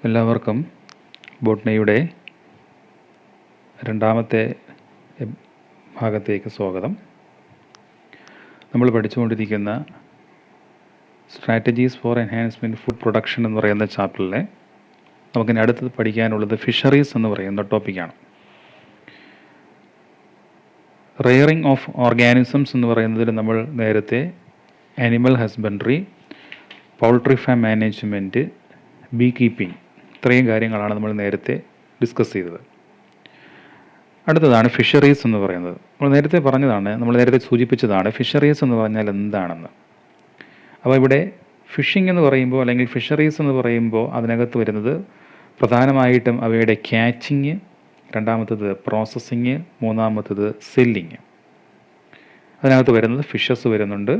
എല്ലാവർക്കും ബോട്ടണിയുടെ രണ്ടാമത്തെ ഭാഗത്തേക്ക് സ്വാഗതം. നമ്മൾ പഠിച്ചുകൊണ്ടിരിക്കുന്ന strategies four enhancement food production എന്ന് പറയുന്ന ചാപ്റ്ററിലെ നമുക്കിനി അടുത്തത് പഠിക്കാനുള്ളത് ഫിഷറീസ് എന്ന് പറയുന്ന ടോപ്പിക്കാണ്. റെയറിംഗ് ഓഫ് ഓർഗാനിസംസ് എന്ന് പറയുന്നതിൽ നമ്മൾ നേരത്തെ animal husbandry, poultry farm management, B keeping ഇത്രയും കാര്യങ്ങളാണ് നമ്മൾ നേരത്തെ ഡിസ്കസ് ചെയ്തത്. അടുത്തതാണ് ഫിഷറീസ് എന്ന് പറയുന്നത്. നമ്മൾ നേരത്തെ സൂചിപ്പിച്ചതാണ് ഫിഷറീസ് എന്ന് പറഞ്ഞാൽ എന്താണെന്ന്. അപ്പോൾ ഇവിടെ ഫിഷിംഗ് എന്ന് പറയുമ്പോൾ അല്ലെങ്കിൽ ഫിഷറീസ് എന്ന് പറയുമ്പോൾ അതിനകത്ത് വരുന്നത് പ്രധാനമായിട്ടും അവയുടെ ക്യാച്ചിങ്, രണ്ടാമത്തത് പ്രോസസ്സിങ്, മൂന്നാമത്തത് സെല്ലിങ്. അതിനകത്ത് വരുന്നത് ഫിഷസ് വരുന്നുണ്ട്,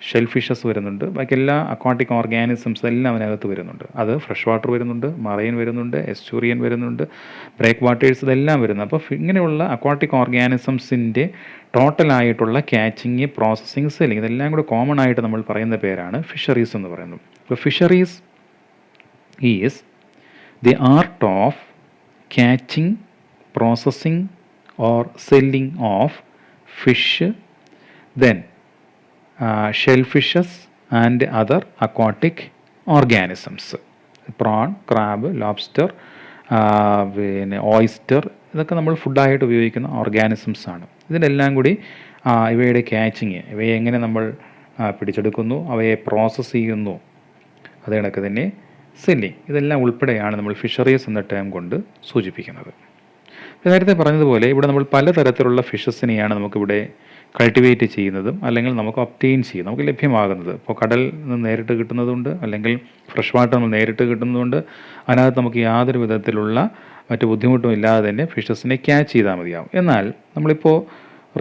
ഷെൽ ഫിഷസ് വരുന്നുണ്ട്, ബാക്കി എല്ലാ അക്വാട്ടിക് ഓർഗാനിസംസ് എല്ലാം അതിനകത്ത് വരുന്നുണ്ട്. അത് ഫ്രഷ് വാട്ടർ വരുന്നുണ്ട്, മറൈൻ വരുന്നുണ്ട്, എസ്റ്റുറിയൻ വരുന്നുണ്ട്, ബ്രേക്ക് വാട്ടേഴ്സ് ഇതെല്ലാം വരുന്നു. അപ്പോൾ ഇങ്ങനെയുള്ള അക്വാട്ടിക് ഓർഗാനിസംസിൻ്റെ ടോട്ടലായിട്ടുള്ള ക്യാച്ചിങ്, പ്രോസസ്സിങ്, സെല്ലിങ് ഇതെല്ലാം കൂടെ കോമൺ ആയിട്ട് നമ്മൾ പറയുന്ന പേരാണ് ഫിഷറീസ് എന്ന് പറയുന്നത്. അപ്പോൾ fisheries is the art of catching, processing or selling of fish, then shellfishes and other aquatic organisms. Prawn, crab, lobster, പിന്നെ ഓയിസ്റ്റർ ഇതൊക്കെ നമ്മൾ ഫുഡായിട്ട് ഉപയോഗിക്കുന്ന ഓർഗാനിസംസ് ആണ്. ഇതിനെല്ലാം കൂടി ഇവയുടെ ക്യാച്ചിങ്, ഇവയെ എങ്ങനെ നമ്മൾ പിടിച്ചെടുക്കുന്നു, അവയെ പ്രോസസ്സ് ചെയ്യുന്നു, അതേ കണക്ക് തന്നെ സെല്ലിങ്, ഇതെല്ലാം ഉൾപ്പെടെയാണ് നമ്മൾ ഫിഷറീസ് എന്ന ടേം കൊണ്ട് സൂചിപ്പിക്കുന്നത്. നേരത്തെ പറഞ്ഞതുപോലെ ഇവിടെ നമ്മൾ പലതരത്തിലുള്ള ഫിഷസിനെയാണ് നമുക്കിവിടെ കൾട്ടിവേറ്റ് ചെയ്യുന്നതും അല്ലെങ്കിൽ നമുക്ക് ഒബ്റ്റെയിൻ ചെയ്യും, നമുക്ക് ലഭ്യമാകുന്നത്. ഇപ്പോൾ കടലിൽ നിന്ന് നേരിട്ട് കിട്ടുന്നതുണ്ട്, അല്ലെങ്കിൽ ഫ്രഷ് വാട്ടർ നമ്മൾ നേരിട്ട് കിട്ടുന്നതുകൊണ്ട് അതിനകത്ത് നമുക്ക് യാതൊരു വിധത്തിലുള്ള മറ്റു ബുദ്ധിമുട്ടും ഇല്ലാതെ തന്നെ ഫിഷസിനെ ക്യാച്ച് ചെയ്താൽ മതിയാവും. എന്നാൽ നമ്മളിപ്പോൾ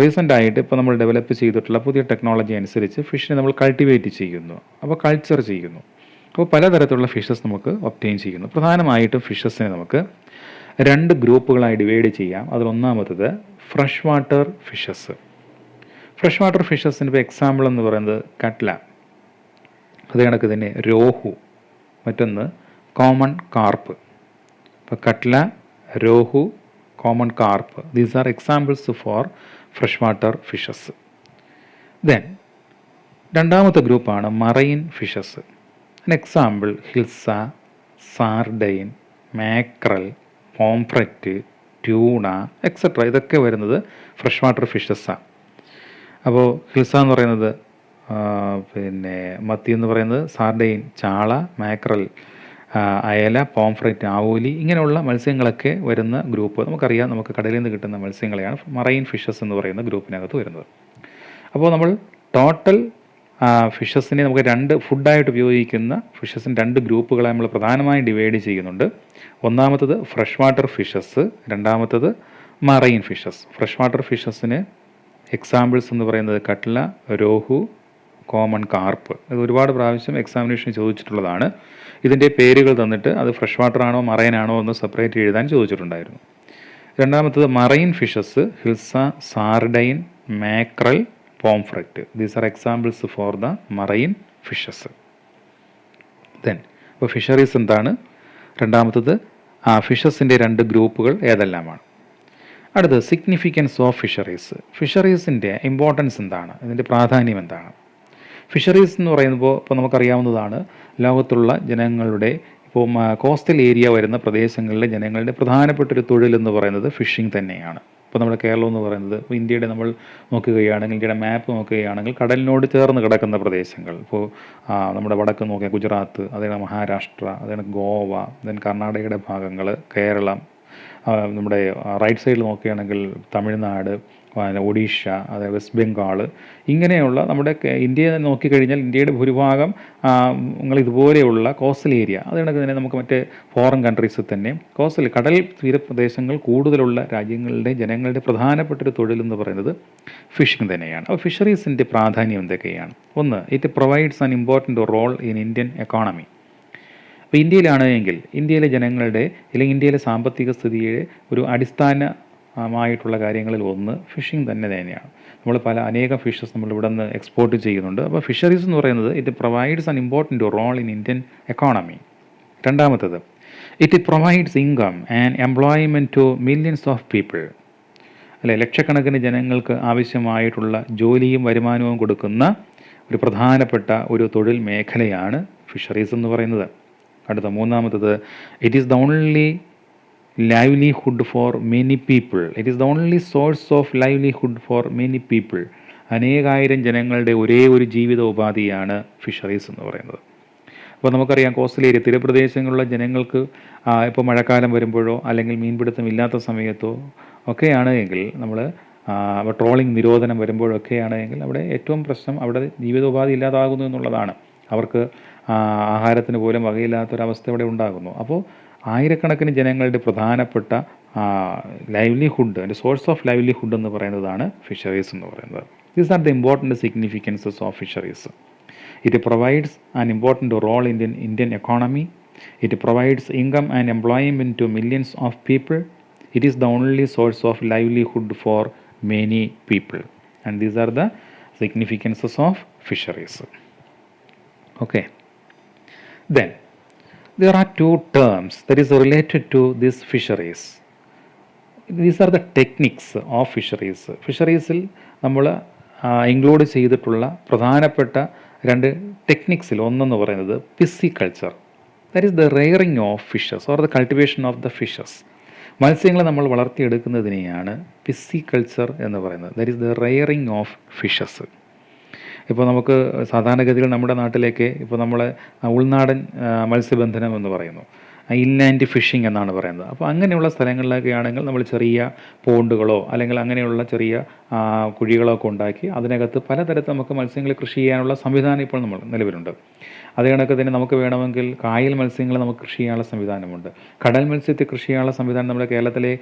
റീസെൻ്റായിട്ട് ഇപ്പോൾ നമ്മൾ ഡെവലപ്പ് ചെയ്തിട്ടുള്ള പുതിയ ടെക്നോളജി അനുസരിച്ച് ഫിഷിനെ നമ്മൾ കൾട്ടിവേറ്റ് ചെയ്യുന്നു, അപ്പോൾ കൾച്ചർ ചെയ്യുന്നു. അപ്പോൾ പലതരത്തിലുള്ള ഫിഷസ് നമുക്ക് ഒബ്റ്റെയിൻ ചെയ്യുന്നു. പ്രധാനമായിട്ടും ഫിഷസിനെ നമുക്ക് രണ്ട് ഗ്രൂപ്പുകളായി ഡിവൈഡ് ചെയ്യാം. അതിലൊന്നാമത്തത് fresh water fishes. Fresh water ഫിഷസിൻ്റെ ഇപ്പോൾ എക്സാമ്പിൾ എന്ന് പറയുന്നത് കട്ല, അതേ കണക്ക് തന്നെ രോഹു, മറ്റൊന്ന് കോമൺ കാർപ്പ്. ഇപ്പോൾ catla, rohu, common carp, these are examples for fresh water fishes. Then രണ്ടാമത്തെ ഗ്രൂപ്പാണ് marine fishes. Example hilsa, sardine, mackerel, pomfret, tuna etcetera. ഇതൊക്കെ വരുന്നത് ഫ്രഷ് വാട്ടർ ഫിഷസാണ്. അപ്പോൾ ഹിൽസ എന്ന് പറയുന്നത് പിന്നെ മത്തി എന്ന് പറയുന്നത്, സാർഡൈൻ ചാള, മാക്രൽ അയല, പോംഫ്രറ്റ് ആവോലി, ഇങ്ങനെയുള്ള മത്സ്യങ്ങളൊക്കെ വരുന്ന ഗ്രൂപ്പ് നമുക്കറിയാം. നമുക്ക് കടലിൽ നിന്ന് കിട്ടുന്ന മത്സ്യങ്ങളെയാണ് മറൈൻ ഫിഷസ് എന്ന് പറയുന്ന ഗ്രൂപ്പിനകത്ത് വരുന്നത്. അപ്പോൾ നമ്മൾ ടോട്ടൽ ഫിഷസിനെ നമുക്ക് രണ്ട് ഫുഡായിട്ട് ഉപയോഗിക്കുന്ന ഫിഷസിന് രണ്ട് ഗ്രൂപ്പുകളെ നമ്മൾ പ്രധാനമായും ഡിവൈഡ് ചെയ്യുന്നുണ്ട്. ഒന്നാമത്തത് ഫ്രഷ് വാട്ടർ ഫിഷസ്, രണ്ടാമത്തത് മറൈൻ ഫിഷസ്. ഫ്രഷ് വാട്ടർ ഫിഷസിന് എക്സാമ്പിൾസ് എന്ന് പറയുന്നത് കട്ല, രോഹു, കോമൺ കാർപ്പ്. ഇത് ഒരുപാട് പ്രാവശ്യം എക്സാമിനേഷൻ ചോദിച്ചിട്ടുള്ളതാണ്. ഇതിൻ്റെ പേരുകൾ തന്നിട്ട് അത് ഫ്രഷ് വാട്ടർ ആണോ മറൈൻ ആണോ എന്ന് സെപ്പറേറ്റ് എഴുതാൻ ചോദിച്ചിട്ടുണ്ടായിരുന്നു. രണ്ടാമത്തത് marine fishes, hilsa, sardine, mackerel, pomfret. These are examples for the marine fishes. Then ഇപ്പോൾ ഫിഷറീസ് എന്താണ്, രണ്ടാമത്തത് ഫിഷസിൻ്റെ രണ്ട് ഗ്രൂപ്പുകൾ ഏതെല്ലാമാണ്. അടുത്തത് സിഗ്നിഫിക്കൻസ് ഓഫ് ഫിഷറീസ്. ഫിഷറീസിൻ്റെ ഇമ്പോർട്ടൻസ് എന്താണ്, ഇതിൻ്റെ പ്രാധാന്യം എന്താണ്? ഫിഷറീസ് എന്ന് പറയുമ്പോൾ ഇപ്പോൾ നമുക്കറിയാവുന്നതാണ്, ലോകത്തുള്ള ജനങ്ങളുടെ ഇപ്പോൾ കോസ്റ്റൽ ഏരിയ വരുന്ന പ്രദേശങ്ങളിലെ ജനങ്ങളുടെ പ്രധാനപ്പെട്ടൊരു തൊഴിലെന്ന് പറയുന്നത് ഫിഷിംഗ് തന്നെയാണ്. ഇപ്പോൾ നമ്മുടെ കേരളം എന്ന് പറയുന്നത്, ഇപ്പോൾ ഇന്ത്യയുടെ നമ്മൾ നോക്കുകയാണെങ്കിൽ, ഇന്ത്യയുടെ മാപ്പ് നോക്കുകയാണെങ്കിൽ കടലിനോട് ചേർന്ന് കിടക്കുന്ന പ്രദേശങ്ങൾ, ഇപ്പോൾ നമ്മുടെ വടക്ക് നോക്കിയാൽ ഗുജറാത്ത്, അതേ മഹാരാഷ്ട്ര, അതേ ഗോവ, ദെൻ കർണാടകയുടെ ഭാഗങ്ങൾ, കേരളം, നമ്മുടെ റൈറ്റ് സൈഡിൽ നോക്കുകയാണെങ്കിൽ തമിഴ്നാട്, ഒഡീഷ, അതായത് വെസ്റ്റ് ബംഗാൾ, ഇങ്ങനെയുള്ള നമ്മുടെ ഇന്ത്യയെ നോക്കിക്കഴിഞ്ഞാൽ ഇന്ത്യയുടെ ഭൂരിഭാഗം നിങ്ങൾ ഇതുപോലെയുള്ള കോസ്റ്റൽ ഏരിയ, അതുകൊണ്ട് തന്നെ നമുക്ക് മറ്റേ ഫോറിൻ കൺട്രീസിൽ തന്നെ കോസ്റ്റൽ കടൽ തീരപ്രദേശങ്ങൾ കൂടുതലുള്ള രാജ്യങ്ങളുടെ ജനങ്ങളുടെ പ്രധാനപ്പെട്ടൊരു തൊഴിലെന്ന് പറയുന്നത് ഫിഷിംഗ് തന്നെയാണ്. അപ്പോൾ ഫിഷറീസിൻ്റെ പ്രാധാന്യം എന്തൊക്കെയാണ്? ഒന്ന്, it provides an important role in Indian economy. ഇപ്പോൾ ഇന്ത്യയിലാണെങ്കിൽ ഇന്ത്യയിലെ ജനങ്ങളുടെ അല്ലെങ്കിൽ ഇന്ത്യയിലെ സാമ്പത്തിക സ്ഥിതിയുടെ ഒരു അടിസ്ഥാനമായിട്ടുള്ള കാര്യങ്ങളിൽ ഒന്ന് ഫിഷിംഗ് തന്നെയാണ്. നമ്മൾ അനേകം ഫിഷസ് നമ്മൾ ഇവിടെ നിന്ന് എക്സ്പോർട്ട് ചെയ്യുന്നുണ്ട്. അപ്പോൾ ഫിഷറീസ് എന്ന് പറയുന്നത് it provides an important role in Indian economy. രണ്ടാമത്തത്, it provides income and employment to millions of people. അല്ലെ, ലക്ഷക്കണക്കിന് ജനങ്ങൾക്ക് ആവശ്യമായിട്ടുള്ള ജോലിയും വരുമാനവും കൊടുക്കുന്ന ഒരു പ്രധാനപ്പെട്ട ഒരു തൊഴിൽ മേഖലയാണ് ഫിഷറീസ് എന്ന് പറയുന്നത്. അടുത്ത മൂന്നാമത്തത്, it is the only livelihood for many people. It is the only source of livelihood for many people. അനേകായിരം ജനങ്ങളുടെ ഒരേ ഒരു ജീവിത ഉപാധിയാണ് ഫിഷറീസ് എന്ന് പറയുന്നത്. അപ്പോൾ നമുക്കറിയാം, കോസ്റ്റൽ ഏരിയ തീരപ്രദേശങ്ങളിലുള്ള ജനങ്ങൾക്ക് ഇപ്പോൾ മഴക്കാലം വരുമ്പോഴോ അല്ലെങ്കിൽ മീൻപിടുത്തം ഇല്ലാത്ത സമയത്തോ ഒക്കെയാണ് എങ്കിൽ നമ്മൾ ട്രോളിംഗ് നിരോധനം വരുമ്പോഴൊക്കെയാണ് എങ്കിൽ അവിടെ ഏറ്റവും പ്രശ്നം അവിടെ ജീവിതോപാധി ഇല്ലാതാകുന്നു എന്നുള്ളതാണ്. അവർക്ക് ആഹാരത്തിന് പോലും വകയില്ലാത്തൊരവസ്ഥ ഇവിടെ ഉണ്ടാകുന്നു. അപ്പോൾ ആയിരക്കണക്കിന് ജനങ്ങളുടെ പ്രധാനപ്പെട്ട ലൈവ്ലിഹുഡ്, അതിൻ്റെ സോഴ്സ് ഓഫ് ലൈവ്ലിഹുഡ് എന്ന് പറയുന്നതാണ് ഫിഷറീസ് എന്ന് പറയുന്നത്. These are the important significances of fisheries. It provides an important role in the Indian economy. It provides income and employment to millions of people. It is the only source of livelihood for many people. And these are the significances of fisheries. Okay. Then, there are two terms that is related to these fisheries. These are the techniques of fisheries. ഫിഷറീസിൽ നമ്മൾ include ചെയ്തിട്ടുള്ള പ്രധാനപ്പെട്ട രണ്ട് ടെക്നിക്സിൽ ഒന്നെന്ന് പറയുന്നത് pisciculture. That is the rearing of fishes or the cultivation of the fishes. മത്സ്യങ്ങളെ നമ്മൾ വളർത്തിയെടുക്കുന്നതിനെയാണ് പിസ്സിക്കൾച്ചർ എന്ന് പറയുന്നത്. That is the rearing of fishes. ഇപ്പോൾ നമുക്ക് സാധാരണഗതിയിൽ നമ്മുടെ നാട്ടിലേക്ക് ഇപ്പോൾ നമ്മൾ ഉൾനാടൻ മത്സ്യബന്ധനം എന്ന് പറയുന്നു, ഇൻലാൻഡ് ഫിഷിംഗ് എന്നാണ് പറയുന്നത്. അപ്പോൾ അങ്ങനെയുള്ള സ്ഥലങ്ങളിലൊക്കെ ആണെങ്കിൽ നമ്മൾ ചെറിയ പോണ്ടുകളോ അല്ലെങ്കിൽ അങ്ങനെയുള്ള ചെറിയ കുഴികളോ ഒക്കെ ഉണ്ടാക്കി അതിനകത്ത് പലതരത്തിൽ നമുക്ക് മത്സ്യങ്ങൾ കൃഷി ചെയ്യാനുള്ള സംവിധാനം ഇപ്പോൾ നമ്മൾ നിലവിലുണ്ട്. അതേ കണക്ക് തന്നെ നമുക്ക് വേണമെങ്കിൽ കായൽ മത്സ്യങ്ങൾ നമുക്ക് കൃഷി ചെയ്യാനുള്ള സംവിധാനമുണ്ട്. കടൽ മത്സ്യത്തെ കൃഷി ചെയ്യാനുള്ള സംവിധാനം നമ്മുടെ കേരളത്തിലെ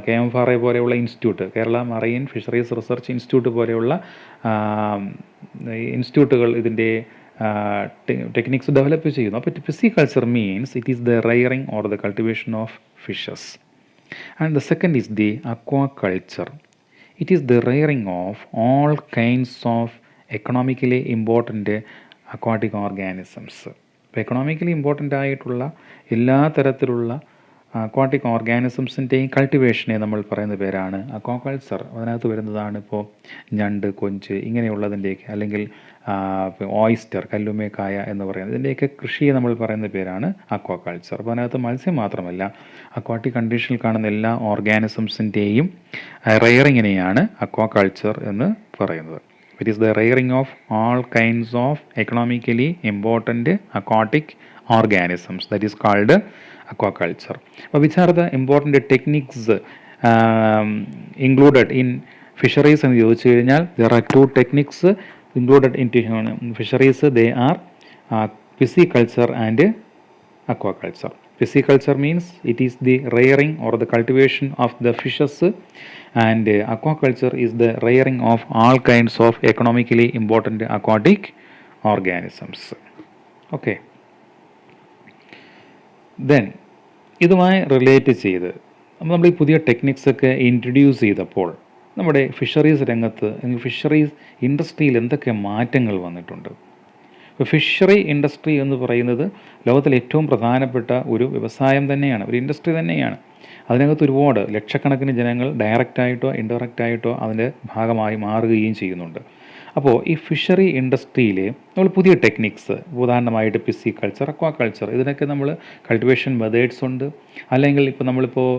KMFRA പോലെയുള്ള institute, Kerala marine fisheries research institute പോലെയുള്ള ഇൻസ്റ്റിറ്റ്യൂട്ടുകൾ ഇതിൻ്റെ techniques develop ചെയ്യുന്നു. അപ്പോൾ pisciculture means it is the rearing or the cultivation of fishes. And the second is the aquaculture. It is the rearing of all kinds of economically important aquatic organisms. അപ്പോൾ economically important ആയിട്ടുള്ള എല്ലാ തരത്തിലുള്ള aquatic ഓർഗാനിസംസിൻ്റെയും കൾട്ടിവേഷനെ നമ്മൾ പറയുന്ന പേരാണ് aquaculture. അതിനകത്ത് വരുന്നതാണ് ഇപ്പോൾ ഞണ്ട്, കൊഞ്ച് ഇങ്ങനെയുള്ളതിൻ്റെയൊക്കെ, അല്ലെങ്കിൽ ഓയിസ്റ്റർ, കല്ലുമേക്കായ എന്ന് പറയുന്നത്, ഇതിൻ്റെയൊക്കെ കൃഷിയെ നമ്മൾ പറയുന്ന പേരാണ് അക്വാകൾച്ചർ. അപ്പോൾ അതിനകത്ത് മത്സ്യം മാത്രമല്ല, അക്വാട്ടിക് കണ്ടീഷനിൽ കാണുന്ന എല്ലാ ഓർഗാനിസംസിൻ്റെയും റെയറിങ്ങിനെയാണ് അക്വാകൾച്ചർ എന്ന് പറയുന്നത്. It is the rearing of all kinds of economically important aquatic organisms, that is called aquaculture. Which are the important techniques included in fisheries എന്ന് ചോദിച്ചു കഴിഞ്ഞാൽ there are two techniques included in fisheries. They are pisciculture and aquaculture. Pisciculture means it is the rearing or the cultivation of the fishes, and aquaculture is the rearing of all kinds of economically important aquatic organisms. Okay. Then ഇതുമായി relate ചെയ്ത് നമ്മൾ ഈ പുതിയ ടെക്നിക്സൊക്കെ introduce ചെയ്തപ്പോൾ നമ്മുടെ fisheries രംഗത്ത്, fisheries ഇൻഡസ്ട്രിയിൽ എന്തൊക്കെ മാറ്റങ്ങൾ വന്നിട്ടുണ്ട്. ഇപ്പോൾ ഫിഷറി ഇൻഡസ്ട്രി എന്ന് പറയുന്നത് ലോകത്തിലെ ഏറ്റവും പ്രധാനപ്പെട്ട ഒരു വ്യവസായം തന്നെയാണ്, ഒരു ഇൻഡസ്ട്രി തന്നെയാണ്. അതിനകത്ത് ഒരുപാട് ലക്ഷക്കണക്കിന് ജനങ്ങൾ ഡയറക്റ്റായിട്ടോ ഇൻഡയറക്റ്റായിട്ടോ അതിൻ്റെ ഭാഗമായി മാറുകയും ചെയ്യുന്നുണ്ട്. അപ്പോൾ ഈ ഫിഷറി ഇൻഡസ്ട്രിയിൽ നമ്മൾ പുതിയ ടെക്നിക്സ്, ഉദാഹരണമായിട്ട് പിസ്സിക്കൾച്ചർ, അക്വാകൾച്ചർ, ഇതിനൊക്കെ നമ്മൾ കൾട്ടിവേഷൻ മെത്തേഡ്സ് ഉണ്ട്. അല്ലെങ്കിൽ ഇപ്പോൾ നമ്മളിപ്പോൾ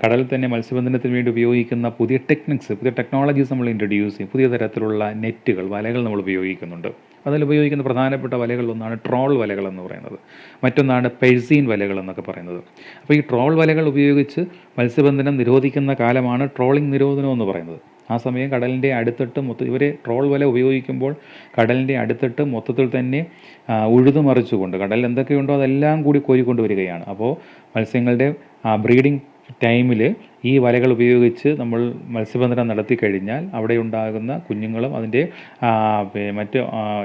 കടലിൽ തന്നെ മത്സ്യബന്ധനത്തിന് വേണ്ടി ഉപയോഗിക്കുന്ന പുതിയ ടെക്നിക്സ്, പുതിയ ടെക്നോളജീസ് നമ്മൾ ഇൻട്രൊഡ്യൂസ് ചെയ്യും. പുതിയ തരത്തിലുള്ള നെറ്റുകൾ, വലകൾ നമ്മൾ ഉപയോഗിക്കുന്നുണ്ട്. അതിൽ ഉപയോഗിക്കുന്ന പ്രധാനപ്പെട്ട വലകളിലൊന്നാണ് ട്രോൾ വലകൾ എന്ന് പറയുന്നത്. മറ്റൊന്നാണ് പെഴ്സീൻ വലകൾ എന്നൊക്കെ പറയുന്നത്. അപ്പോൾ ഈ ട്രോൾ വലകൾ ഉപയോഗിച്ച് മത്സ്യബന്ധനം നിരോധിക്കുന്ന കാലമാണ് ട്രോളിംഗ് നിരോധനം എന്ന് പറയുന്നത്. ആ സമയം കടലിൻ്റെ അടുത്തിട്ട് ഇവർ ട്രോൾ വല ഉപയോഗിക്കുമ്പോൾ കടലിൻ്റെ അടുത്തിട്ട് മൊത്തത്തിൽ തന്നെ ഉഴുതുമറിച്ചുകൊണ്ട് കടലിൽ എന്തൊക്കെയുണ്ടോ അതെല്ലാം കൂടി കോരിക്കൊണ്ട് വരികയാണ്. അപ്പോൾ മത്സ്യങ്ങളുടെ ബ്രീഡിംഗ് ടൈമിൽ ഈ വലകൾ ഉപയോഗിച്ച് നമ്മൾ മത്സ്യബന്ധനം നടത്തി കഴിഞ്ഞാൽ അവിടെ ഉണ്ടാകുന്ന കുഞ്ഞുങ്ങളും അതിൻ്റെ മറ്റ്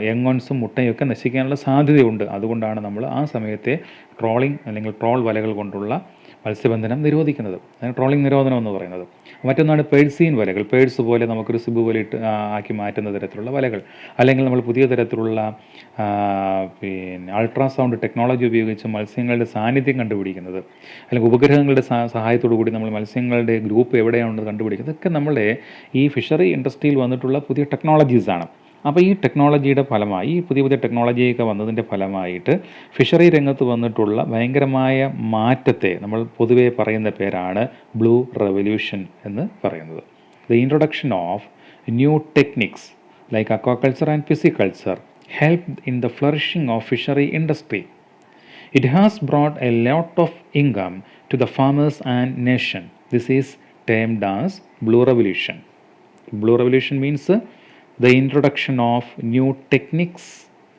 യങ്ങോൺസും മുട്ടയൊക്കെ നശിക്കാനുള്ള സാധ്യതയുണ്ട്. അതുകൊണ്ടാണ് നമ്മൾ ആ സമയത്തെ ട്രോളിംഗ് അല്ലെങ്കിൽ ട്രോൾ വലകൾ കൊണ്ടുള്ള മത്സ്യബന്ധനം നിരോധിക്കുന്നത്. അതിന് ട്രോളിംഗ് നിരോധനം എന്ന് പറയുന്നത്. മറ്റൊന്നാണ് പേഴ്സീൻ വലകൾ. പേഴ്സ് പോലെ നമുക്കൊരു സിബ് പോലെ ആക്കി മാറ്റുന്ന തരത്തിലുള്ള വലകൾ, അല്ലെങ്കിൽ നമ്മൾ പുതിയ തരത്തിലുള്ള അൾട്രാസൗണ്ട് ടെക്നോളജി ഉപയോഗിച്ച് മത്സ്യങ്ങളുടെ സാന്നിധ്യം കണ്ടുപിടിക്കുന്നത്, അല്ലെങ്കിൽ ഉപഗ്രഹങ്ങളുടെ സഹായത്തോടു കൂടി നമ്മൾ മത്സ്യങ്ങളുടെ ഗ്രൂപ്പ് എവിടെയാണെന്ന് കണ്ടുപിടിക്കുന്നത്. ഇതൊക്കെ നമ്മുടെ ഈ ഫിഷറി ഇൻഡസ്ട്രിയിൽ വന്നിട്ടുള്ള പുതിയ ടെക്നോളജീസാണ്. അപ്പോൾ ഈ ടെക്നോളജിയുടെ ഫലമായി, ഈ പുതിയ ടെക്നോളജിയൊക്കെ വന്നതിൻ്റെ ഫലമായിട്ട് ഫിഷറി രംഗത്ത് വന്നിട്ടുള്ള ഭയങ്കരമായ മാറ്റത്തെ നമ്മൾ പൊതുവെ പറയുന്ന പേരാണ് ബ്ലൂ റെവല്യൂഷൻ എന്ന് പറയുന്നത്. The introduction of new techniques like aquaculture and pisciculture helped in the flourishing of fishery industry. It has brought a lot of income to the farmers and nation. This is termed as Blue Revolution. Blue Revolution means the introduction of new techniques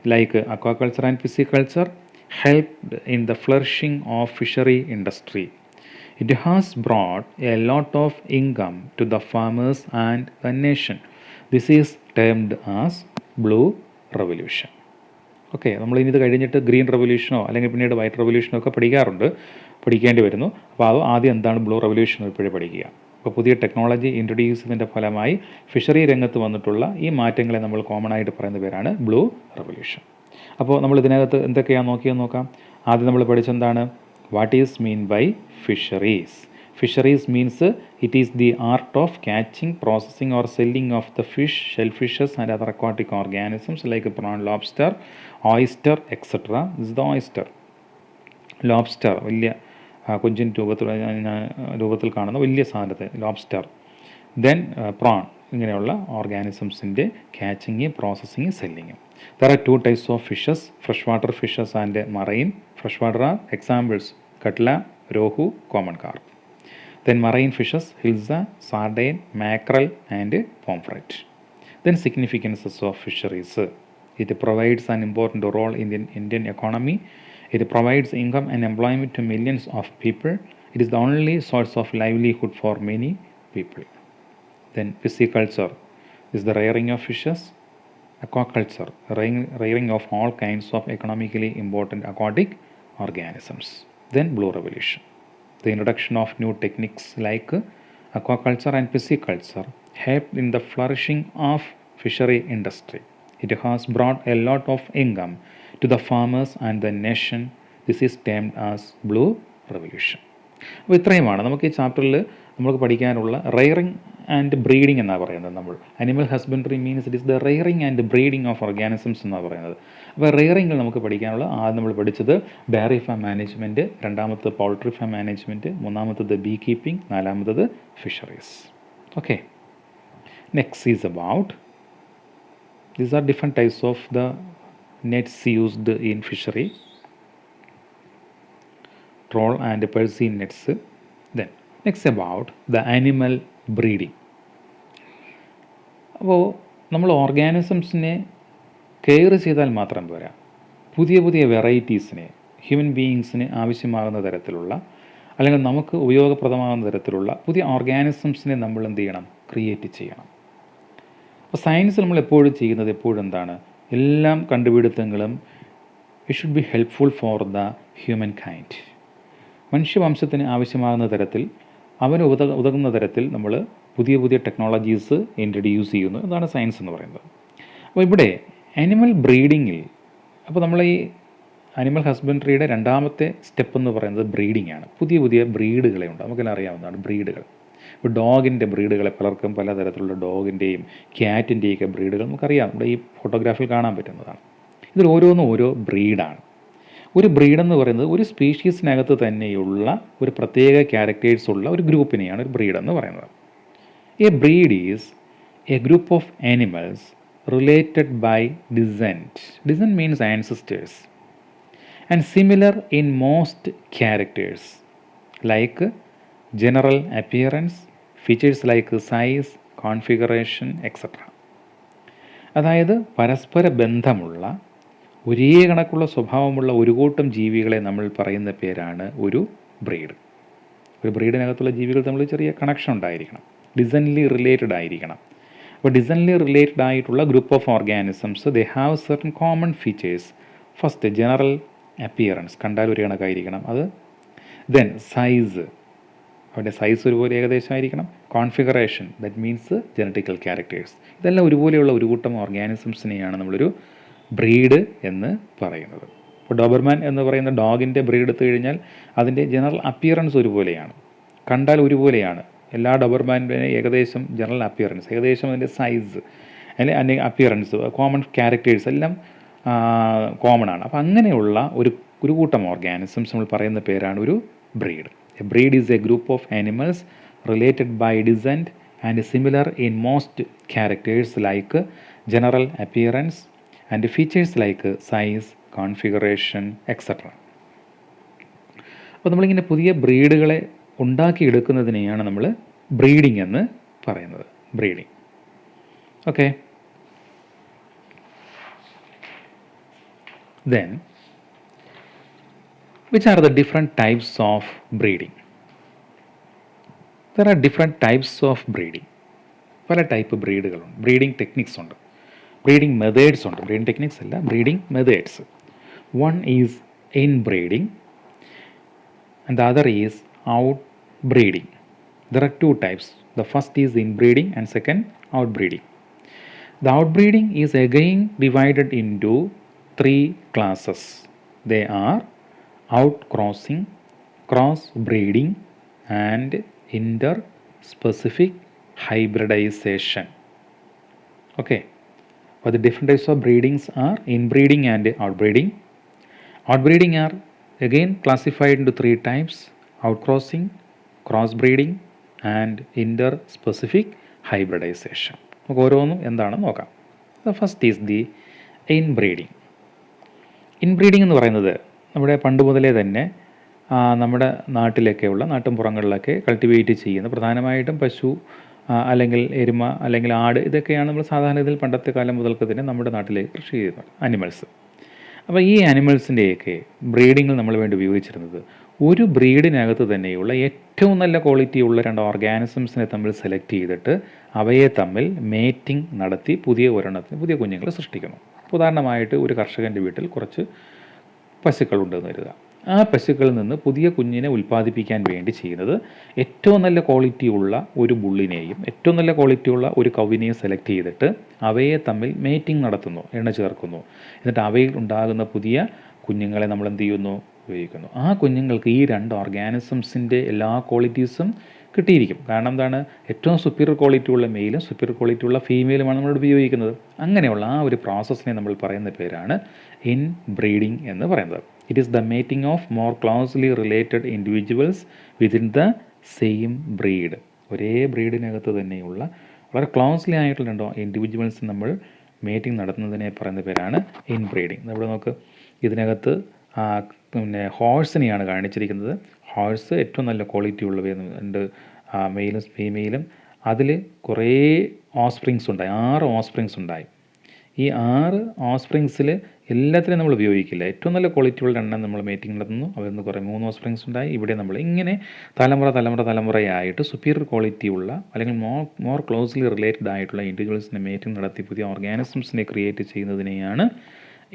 like aquaculture and pisciculture helped in the flourishing of fishery industry. It has brought a lot of income to the farmers and the nation. This is termed as Blue revolution. Okay, നമ്മളിനി ഇത് കഴിഞ്ഞിട്ട് green റെവല്യൂഷനോ അല്ലെങ്കിൽ പിന്നീട് white റെവല്യൂഷനോ ഒക്കെ പഠിക്കേണ്ടി വരുന്നു. അപ്പോൾ അത് ആദ്യം എന്താണ് ബ്ലൂ റെവല്യൂഷൻ ഇപ്പോഴും പഠിക്കുക. അപ്പോൾ പുതിയ ടെക്നോളജി ഇൻട്രൊഡ്യൂസ് ചെയ്തതിൻ്റെ ഫലമായി ഫിഷറി രംഗത്ത് വന്നിട്ടുള്ള ഈ മാറ്റങ്ങളെ നമ്മൾ കോമൺ ആയിട്ട് പറയുന്ന പേരാണ് ബ്ലൂ റെവല്യൂഷൻ. അപ്പോൾ നമ്മൾ ഇതിനകത്ത് എന്തൊക്കെയാണ് നോക്കാം. ആദ്യം നമ്മൾ പഠിച്ചെന്താണ്, what is mean by fisheries. Fisheries means it is the art of catching, processing or selling of the fish, shellfishes and other aquatic organisms like prawn, lobster, oyster, etc. This is the oyster. Lobster, വലിയ കൊഞ്ചിൻ രൂപത്തിൽ കാണുന്ന വലിയ സാധനത്തെ lobster. Then prawn, ഇങ്ങനെയുള്ള ഓർഗാനിസംസിൻ്റെ catching, processing, selling. There are two types of fishes, freshwater fishes and marine. Freshwater are examples, cutla, rohu, common carp. Then marine fishes, hilsa, sardine, mackerel and pomfret. Then significances of fisheries. It provides an important role in the Indian economy. It provides income and employment to millions of people. It is the only source of livelihood for many people. Then pisciculture is the rearing of fishes. Aquaculture, rearing of all kinds of economically important aquatic organisms. Then Blue Revolution. The introduction of new techniques like aquaculture and pisciculture helped in the flourishing of fishery industry. It has brought a lot of income to the farmers and the nation. This is termed as Blue Revolution. അപ്പോൾ ഇത്രയുമാണ് നമുക്ക് ഈ ചാപ്റ്ററിൽ നമുക്ക് പഠിക്കാനുള്ള raring and breeding എന്നാണ് പറയുന്നത്. നമ്മൾ animal husbandry means it is the rearing and breeding of organisms എന്നാണ് പറയുന്നത്. അപ്പോൾ റെയറിങ്ങിൽ നമുക്ക് പഠിക്കാനുള്ള ആദ്യം നമ്മൾ പഠിച്ചത് ഡയറി ഫാം മാനേജ്മെൻറ്റ്, രണ്ടാമത്തത് പൗൾട്രി ഫാം മാനേജ്മെൻറ്റ്, മൂന്നാമത്തത് ബീ കീപ്പിംഗ്, നാലാമത്തത് fisheries. Okay, next is about these are different types of the nets used in fishery, troll and Persian nets. Then next about the animal breeding. അപ്പോൾ നമ്മൾ ഓർഗാനിസംസിനെ care ചെയ്താൽ മാത്രം പോരാ, പുതിയ പുതിയ വെറൈറ്റീസിനെ human ബീയിങ്സിന് ആവശ്യമാകുന്ന തരത്തിലുള്ള അല്ലെങ്കിൽ നമുക്ക് ഉപയോഗപ്രദമാകുന്ന തരത്തിലുള്ള പുതിയ ഓർഗാനിസംസിനെ നമ്മൾ എന്ത് ചെയ്യണം, ക്രിയേറ്റ് ചെയ്യണം. അപ്പോൾ സയൻസ് നമ്മൾ എപ്പോഴും ചെയ്യുന്നത് എന്താണ്, എല്ലാം കണ്ടുപിടുത്തങ്ങളും it should be helpful for the human kind. മനുഷ്യവംശത്തിന് ആവശ്യമാകുന്ന തരത്തിൽ അവന് ഉതകുന്ന തരത്തിൽ നമ്മൾ പുതിയ പുതിയ ടെക്നോളജീസ് ഇൻട്രൊഡ്യൂസ് ചെയ്യുന്നു. അതാണ് സയൻസ് എന്ന് പറയുന്നത്. അപ്പോൾ ഇവിടെ ആനിമൽ ബ്രീഡിങ്ങിൽ, അപ്പോൾ നമ്മൾ ഈ അനിമൽ ഹസ്ബൻഡറിയുടെ രണ്ടാമത്തെ സ്റ്റെപ്പ് എന്ന് പറയുന്നത് ബ്രീഡിംഗ് ആണ്. പുതിയ പുതിയ ബ്രീഡുകളെ ഉണ്ട്, നമുക്കെല്ലാം അറിയാവുന്നതാണ് ബ്രീഡുകൾ. ഇപ്പോൾ ഡോഗിൻ്റെ ബ്രീഡുകളെ പലർക്കും പലതരത്തിലുള്ള ഡോഗിൻ്റെയും ക്യാറ്റിൻ്റെയൊക്കെ ബ്രീഡുകൾ നമുക്കറിയാം, ഇവിടെ ഈ ഫോട്ടോഗ്രാഫിൽ കാണാൻ പറ്റുന്നതാണ്. ഇതിൽ ഓരോന്നും ഓരോ ബ്രീഡാണ്. ഒരു ബ്രീഡെന്ന് പറയുന്നത് ഒരു സ്പീഷീസിനകത്ത് തന്നെയുള്ള ഒരു പ്രത്യേക ക്യാരക്ടേഴ്സ് ഉള്ള ഒരു ഗ്രൂപ്പിനെയാണ് ഒരു ബ്രീഡെന്ന് പറയുന്നത്. A breed is a group of animals related by descent. Descent means ancestors and similar in most characters like general appearance, features like size, configuration etcetera. അതായത് പരസ്പര ബന്ധമുള്ള ഒരേ കണക്കുള്ള സ്വഭാവമുള്ള ഒരു കൂട്ടം ജീവികളെ നമ്മൾ പറയുന്ന പേരാണ് ഒരു ബ്രീഡ്. ഒരു ബ്രീഡിനകത്തുള്ള ജീവികൾ തമ്മിൽ ചെറിയ കണക്ഷൻ ഉണ്ടായിരിക്കണം, ഡിസൻലി റിലേറ്റഡ് ആയിരിക്കണം. അപ്പോൾ ഡിസൻലി റിലേറ്റഡ് ആയിട്ടുള്ള group of organisms they have certain common features. First general appearance, കണ്ടാൽ ഒരു കണക്കായിരിക്കണം അത്. ദെൻ സൈസ്, അവരുടെ സൈസ് ഒരുപോലെ ഏകദേശമായിരിക്കണം. Configuration, that means genetical characters. ഇതെല്ലാം ഒരുപോലെയുള്ള ഒരു കൂട്ടം ഓർഗാനിസംസിനെയാണ് നമ്മളൊരു ബ്രീഡ് എന്ന് പറയുന്നത്. ഇപ്പോൾ ഡോബർമാൻ എന്ന് പറയുന്ന ഡോഗിൻ്റെ ബ്രീഡ് എടുത്തു കഴിഞ്ഞാൽ അതിൻ്റെ ജനറൽ അപ്പിയറൻസ് ഒരുപോലെയാണ്, കണ്ടാൽ ഒരുപോലെയാണ്. എല്ലാ ഡോബർമാൻ്റെ ഏകദേശം ജനറൽ അപ്പിയറൻസ്, ഏകദേശം അതിൻ്റെ സൈസ് അല്ലെങ്കിൽ അപ്പിയറൻസ്, കോമൺ ക്യാരക്ടേഴ്സ് എല്ലാം കോമൺ ആണ്. അപ്പോൾ അങ്ങനെയുള്ള ഒരു കൂട്ടം ഓർഗാനിസംസ് നമ്മൾ പറയുന്ന പേരാണ് ഒരു breed. A breed is a group of animals related by descent and similar in most characters like general appearance and features like size, configuration, etc. അപ്പോൾ നമ്മളിങ്ങനെ പുതിയ ബ്രീഡുകളെ ഉണ്ടാക്കിയെടുക്കുന്നതിനെയാണ് നമ്മൾ ബ്രീഡിംഗ് എന്ന് പറയുന്നത്. Breeding. Okay. Then which are the different types of breeding? There are different types of breeding. പല type ബ്രീഡുകളുണ്ട്. Breeding techniques ഉണ്ട്, breeding methods ഉണ്ട്. Breeding techniques അല്ല, breeding methods. One is in breeding and the other is out breeding. There are two types. The first is inbreeding and second outbreeding. The outbreeding is again divided into three classes. They are outcrossing, crossbreeding and interspecific hybridization. Okay. But the different types of breedings are inbreeding and outbreeding. Outbreeding are again classified into three types: outcrossing, crossbreeding and interspecific hybridization. നമുക്ക് ഓരോന്നും എന്താണെന്ന് നോക്കാം. The first is the inbreeding. Inbreeding എന്ന് പറയുന്നത് നമ്മുടെ പണ്ട് മുതലേ തന്നെ നമ്മുടെ നാട്ടിലൊക്കെയുള്ള നാട്ടിൻപുറങ്ങളിലൊക്കെ കൾട്ടിവേറ്റ് ചെയ്യുന്ന പ്രധാനമായിട്ടും പശു അല്ലെങ്കിൽ എരുമ അല്ലെങ്കിൽ ആട്, ഇതൊക്കെയാണ് നമ്മൾ സാധാരണ ഇതിൽ പണ്ടത്തെ കാലം മുതൽക്ക് തന്നെ നമ്മുടെ നാട്ടിലേക്ക് കൃഷി ചെയ്യുന്നത് അനിമൽസ്. അപ്പോൾ ഈ അനിമൽസിൻ്റെയൊക്കെ ബ്രീഡിങ്ങിൽ നമ്മൾ വേണ്ടി ഉപയോഗിച്ചിരുന്നത് ഒരു ബ്രീഡിനകത്ത് തന്നെയുള്ള ഏറ്റവും നല്ല ക്വാളിറ്റിയുള്ള രണ്ട് ഓർഗാനിസംസിനെ തമ്മിൽ സെലക്ട് ചെയ്തിട്ട് അവയെ തമ്മിൽ മേറ്റിംഗ് നടത്തി പുതിയ കുഞ്ഞുങ്ങളെ സൃഷ്ടിക്കുന്നു. ഉദാഹരണമായിട്ട് ഒരു കർഷകൻ്റെ വീട്ടിൽ കുറച്ച് പശുക്കളുണ്ടെന്ന് കരുതുക. ആ പശുക്കളിൽ നിന്ന് പുതിയ കുഞ്ഞിനെ ഉൽപ്പാദിപ്പിക്കാൻ വേണ്ടി ചെയ്യുന്നത് ഏറ്റവും നല്ല ക്വാളിറ്റിയുള്ള ഒരു ബുള്ളിനെയും ഏറ്റവും നല്ല ക്വാളിറ്റിയുള്ള ഒരു കൗവിനെയും സെലക്ട് ചെയ്തിട്ട് അവയെ തമ്മിൽ മേറ്റിംഗ് നടത്തുന്നു, എണ്ണ ചേർക്കുന്നു. എന്നിട്ട് അവയിൽ ഉണ്ടാകുന്ന പുതിയ കുഞ്ഞുങ്ങളെ നമ്മൾ എന്ത് ചെയ്യുന്നു, ഉപയോഗിക്കുന്നു. ആ കുഞ്ഞുങ്ങൾക്ക് ഈ രണ്ട് ഓർഗാനിസംസിൻ്റെ എല്ലാ ക്വാളിറ്റീസും കിട്ടിയിരിക്കും. കാരണം എന്താണ്, ഏറ്റവും സുപ്പീരിയർ ക്വാളിറ്റി ഉള്ള മെയിലും സുപ്പീരിയർ ക്വാളിറ്റി ഉള്ള ഫീമെയിലുമാണ് നമ്മൾ ഉപയോഗിക്കുന്നത്. അങ്ങനെയുള്ള ആ ഒരു പ്രോസസ്സിനെ നമ്മൾ പറയുന്ന പേരാണ് ഇൻ ബ്രീഡിംഗ് എന്ന് പറയുന്നത്. It is the mating of more closely related individuals within the same breed. ഒരേ ബ്രീഡിനകത്ത് തന്നെയുള്ള വളരെ ക്ലോസ്ലി ആയിട്ടുള്ള രണ്ടോ ഇൻഡിവിജ്വൽസ് നമ്മൾ മേറ്റിംഗ് നടത്തുന്നതിനെ പറയുന്ന പേരാണ് ഇൻ ബ്രീഡിംഗ്. നമ്മൾ നോക്ക്, ഇതിനകത്ത് പിന്നെ ഹോഴ്സിനെയാണ് കാണിച്ചിരിക്കുന്നത്. ഹോഴ്സ് ഏറ്റവും നല്ല ക്വാളിറ്റി ഉള്ളവയുണ്ട്, മെയിലും ഫീമെയിലും. അതിൽ കുറേ ഓസ്പ്രിങ്സ് ഉണ്ടായി, 6 ഓസ്പ്രിങ്സ് ഉണ്ടായി. ഈ 6 ഓസ്പ്രിങ്സിൽ എല്ലാത്തിനും നമ്മൾ ഉപയോഗിക്കില്ല. ഏറ്റവും നല്ല ക്വാളിറ്റി ഉള്ള എണ്ണം നമ്മൾ മേറ്റിംഗ് നടത്തുന്നു. അതിൽ നിന്ന് കുറേ 3 ഓസ്പ്രിങ്സ് ഉണ്ടായി. ഇവിടെ നമ്മൾ ഇങ്ങനെ തലമുറയായിട്ട് സുപ്പീരിയർ ക്വാളിറ്റി ഉള്ള അല്ലെങ്കിൽ മോർ ക്ലോസ്ലി റിലേറ്റഡ് ആയിട്ടുള്ള ഇൻഡിവിജ്വൽസിനെ മേറ്റിംഗ് നടത്തി പുതിയ ഓർഗാനിസംസിനെ ക്രിയേറ്റ് ചെയ്യുന്നതിനെയാണ്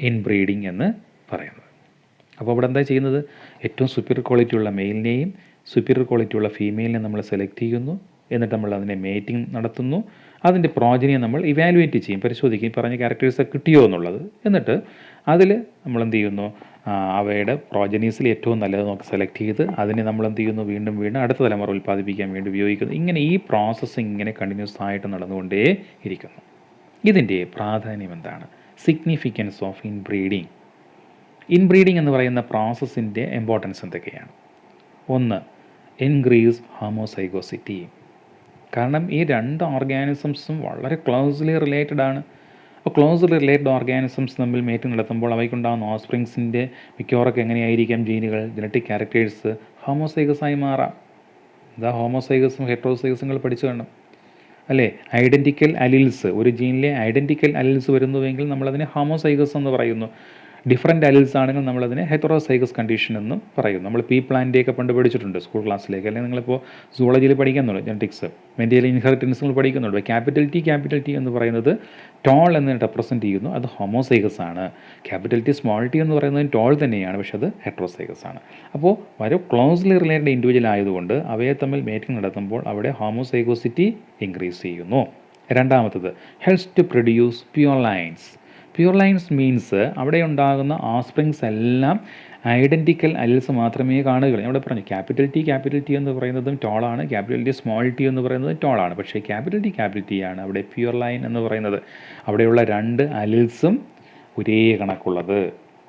ഇൻ ബ്രീഡിംഗ് എന്ന് പറയുന്നത്. അപ്പോൾ അവിടെ എന്താ ചെയ്യുന്നത്, ഏറ്റവും സുപ്പീരിയർ ക്വാളിറ്റി ഉള്ള മെയിലിനെയും സുപ്പീരിയർ ക്വാളിറ്റി ഉള്ള ഫീമെയിലിനെ നമ്മൾ സെലക്ട് ചെയ്യുന്നു. എന്നിട്ട് നമ്മൾ അതിനെ മേറ്റിംഗ് നടത്തുന്നു. അതിൻ്റെ പ്രോജനിയെ നമ്മൾ ഇവാലുവേറ്റ് ചെയ്യും, പരിശോധിക്കും, പറഞ്ഞ ക്യാരക്ടേഴ്സ് കിട്ടിയോ എന്നുള്ളത്. എന്നിട്ട് അതിൽ നമ്മൾ എന്ത് ചെയ്യുന്നു, അവയുടെ പ്രോജനീസിൽ ഏറ്റവും നല്ലത് നമുക്ക് സെലക്ട് ചെയ്ത് അതിനെ നമ്മൾ എന്ത് ചെയ്യുന്നു, വീണ്ടും അടുത്ത തലമുറ ഉൽപ്പാദിപ്പിക്കാൻ വേണ്ടി ഉപയോഗിക്കുന്നു. ഇങ്ങനെ ഈ പ്രോസസ്സ് ഇങ്ങനെ കണ്ടിന്യൂസ് ആയിട്ട് നടന്നുകൊണ്ടേ ഇരിക്കുന്നു. ഇതിൻ്റെ പ്രാധാന്യം എന്താണ്? Significance of inbreeding. ഇൻബ്രീഡിംഗ് എന്ന് പറയുന്ന പ്രോസസ്സിൻ്റെ ഇമ്പോർട്ടൻസ് എന്തൊക്കെയാണ്? 1, ഇൻക്രീസ് ഹോമോസൈഗോസിറ്റി. കാരണം ഈ രണ്ട് ഓർഗാനിസംസും വളരെ ക്ലോസ്ലി റിലേറ്റഡ് ആണ്. അപ്പോൾ ക്ലോസ്ലി റിലേറ്റഡ് ഓർഗാനിസംസ് തമ്മിൽ മേറ്റിംഗ് നടത്തുമ്പോൾ അവയ്ക്കുണ്ടാകുന്ന ഓസ്പ്രിങ്സിൻ്റെ മിക്കവാറൊക്കെ എങ്ങനെയായിരിക്കാം ജീനുകൾ, ജനറ്റിക് ക്യാരക്ടേഴ്സ് ഹോമോസൈഗസായി മാറാം. ഇതാ ഹോമോസൈഗസും ഹെട്രോസൈഗസും നിങ്ങൾ പഠിച്ചു കാണണം അല്ലേ? ഐഡൻറ്റിക്കൽ അലീൽസ്, ഒരു ജീനിലെ ഐഡൻറ്റിക്കൽ അലീൽസ് വരുന്നുവെങ്കിൽ നമ്മളതിനെ ഹോമോസൈഗസ് എന്ന് പറയുന്നു. ഡിഫറൻറ്റ് അലിൽസ് ആണെങ്കിൽ നമ്മളതിനെ ഹെറ്ററോസൈഗസ് കണ്ടീഷൻ എന്നും പറയും. നമ്മൾ പീ പ്ലാന്റിൻ്റെയൊക്കെ പണ്ട് പഠിച്ചിട്ടുണ്ട് സ്കൂൾ ക്ലാസ്സിലേക്ക്, അല്ലെങ്കിൽ നിങ്ങളിപ്പോൾ സുവോളജിയിൽ പഠിക്കുന്നുള്ളൂ, ജെനറ്റിക്സ്, മെൻ്റിയൽ ഇൻഹെറിറ്റൻസ് നിങ്ങൾ പഠിക്കുന്നുണ്ട്. ക്യാപിറ്റൽ ടി എന്ന് പറയുന്നത് ടോൾ എന്ന് റെപ്രസെൻറ്റ് ചെയ്യുന്നു, അത് ഹോമോസൈഗസ് ആണ്. ക്യാപിറ്റൽ ടി സ്മോൾ ടി എന്ന് പറയുന്നത് ടോൾ തന്നെയാണ്, പക്ഷേ അത് ഹെറ്ററോസൈഗസ് ആണ്. അപ്പോൾ വളരെ ക്ലോസ്ലി റിലേറ്റഡ് ഇൻഡിവിജ്വൽ ആയതുകൊണ്ട് അവയെ തമ്മിൽ മേറ്റിംഗ് നടത്തുമ്പോൾ അവിടെ ഹോമോസൈഗോസിറ്റി ഇൻക്രീസ് ചെയ്യുന്നു. രണ്ടാമത്തത് helps to produce pure lines. Pure lines means അവിടെ ഉണ്ടാകുന്ന ഓഫ്സ്പ്രിങ്സ് എല്ലാം ഐഡൻറ്റിക്കൽ അലിൽസ് മാത്രമേ കാണുകയുള്ളൂ. ഞാൻ ഇവിടെ പറഞ്ഞു ക്യാപിറ്റൽ ടി എന്ന് പറയുന്നതും ടോളാണ്, ക്യാപിറ്റൽ ടി സ്മോൾ ടി എന്ന് പറയുന്നത് ടോളാണ്. പക്ഷേ ക്യാപിറ്റൽ ടി ആണ് അവിടെ പ്യുവർ ലൈൻ എന്ന് പറയുന്നത്. അവിടെയുള്ള രണ്ട് അലിൽസും ഒരേ കണക്കുള്ളത്.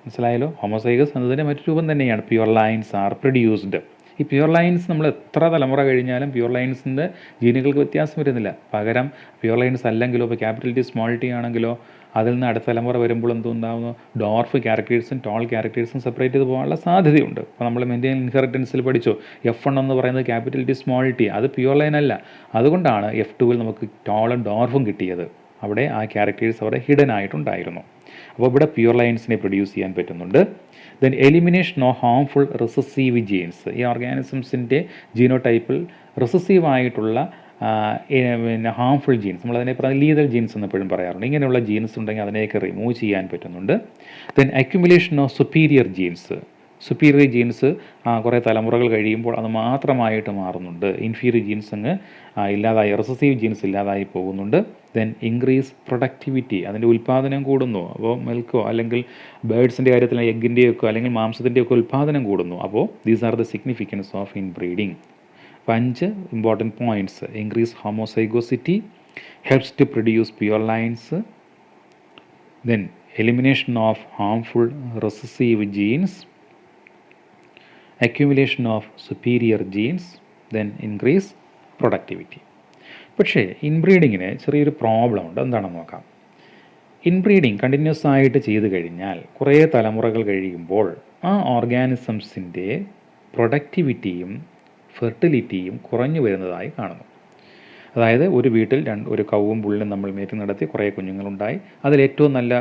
മനസ്സിലായല്ലോ? ഹോമോസൈഗസ് എന്നതിൻ്റെ മറ്റു രൂപം തന്നെയാണ് പ്യുവർ ലൈൻസ് ആർ പ്രൊഡ്യൂസ്ഡ്. ഈ പ്യുവർ ലൈൻസ് നമ്മൾ എത്ര തലമുറ കഴിഞ്ഞാലും പ്യുവർ ലൈൻസിൻ്റെ ജീനുകൾക്ക് വ്യത്യാസം വരുന്നില്ല. പകരം പ്യുവർ ലൈൻസ് അല്ലെങ്കിലോ, ഇപ്പോൾ ക്യാപിറ്റൽ ടി സ്മോൾ ടി ആണെങ്കിലോ അതിൽ നിന്ന് അടുത്ത തലമുറ വരുമ്പോൾ എന്തുണ്ടാകുന്നു, ഡോർഫ് ക്യാരക്ടേഴ്സും ടോൾ ക്യാരക്ടേഴ്സും സെപ്പറേറ്റ് ചെയ്ത് പോകാനുള്ള സാധ്യതയുണ്ട്. അപ്പോൾ നമ്മൾ മെൻ്റിയൽ ഇൻഹെറിറ്റൻസിൽ പഠിച്ചു F1 എന്ന് പറയുന്നത് ക്യാപിറ്റൽ ടി സ്മോൾ ടി, അത് പ്യുവർ ലൈൻ അല്ല. അതുകൊണ്ടാണ് F2വിൽ നമുക്ക് ടോളും ഡോർഫും കിട്ടിയത്. അവിടെ ആ ക്യാരക്ടേഴ്സ് അവിടെ ഹിഡൻ ആയിട്ടുണ്ടായിരുന്നു. അപ്പോൾ ഇവിടെ പ്യുവർ ലൈൻസിനെ പ്രൊഡ്യൂസ് ചെയ്യാൻ പറ്റുന്നുണ്ട്. Then elimination of harmful recessive genes. ഈ ഓർഗാനിസംസിൻ്റെ ജീനോടൈപ്പിൽ റിസസീവായിട്ടുള്ള പിന്നെ ഹാംഫുൾ ജീൻസ്, നമ്മളതിനെ പറയുന്നത് ലീതൽ ജീൻസ് എന്ന് എപ്പോഴും പറയാറുണ്ട്. ഇങ്ങനെയുള്ള ജീൻസ് ഉണ്ടെങ്കിൽ അതിനെയൊക്കെ റിമൂവ് ചെയ്യാൻ പറ്റുന്നുണ്ട്. Then accumulation of superior genes. Superior genes കുറേ തലമുറകൾ കഴിയുമ്പോൾ അത് മാത്രമായിട്ട് മാറുന്നുണ്ട്. ഇൻഫീരിയർ ജീൻസ് അങ്ങ് ഇല്ലാതായി, റിസസീവ് ജീൻസ് ഇല്ലാതായി പോകുന്നുണ്ട്. ദെൻ ഇൻക്രീസ് പ്രൊഡക്ടിവിറ്റി, അതിൻ്റെ ഉൽപ്പാദനം കൂടുന്നു. അപ്പോൾ മിൽക്കോ അല്ലെങ്കിൽ ബേഡ്സിൻ്റെ കാര്യത്തിൽ എഗ്ഗിൻ്റെയൊക്കെ അല്ലെങ്കിൽ മാംസത്തിൻ്റെയൊക്കെ ഉൽപ്പാദനം കൂടുന്നു. അപ്പോൾ these are the significance of inbreeding. 5 important points: increase homozygosity, helps to produce pure lines, then elimination of harmful recessive genes, accumulation of superior genes, then increase productivity. പക്ഷേ ഇൻബ്രീഡിങ്ങിന് ചെറിയൊരു പ്രോബ്ലം ഉണ്ട്. എന്താണെന്ന് നോക്കാം. ഇൻബ്രീഡിങ് കണ്ടിന്യൂസ് ആയിട്ട് ചെയ്തു കഴിഞ്ഞാൽ കുറേ തലമുറകൾ കഴിയുമ്പോൾ ആ ഓർഗാനിസംസിൻ്റെ പ്രൊഡക്ടിവിറ്റിയും ഫെർട്ടിലിറ്റിയും കുറഞ്ഞു വരുന്നതായി കാണുന്നു. അതായത് ഒരു വീട്ടിൽ ഒരു കൗവും ബുള്ളിനും നമ്മൾ മേറ്റ് നടത്തി കുറേ കുഞ്ഞുങ്ങളുണ്ടായി. അതിൽ ഏറ്റവും നല്ല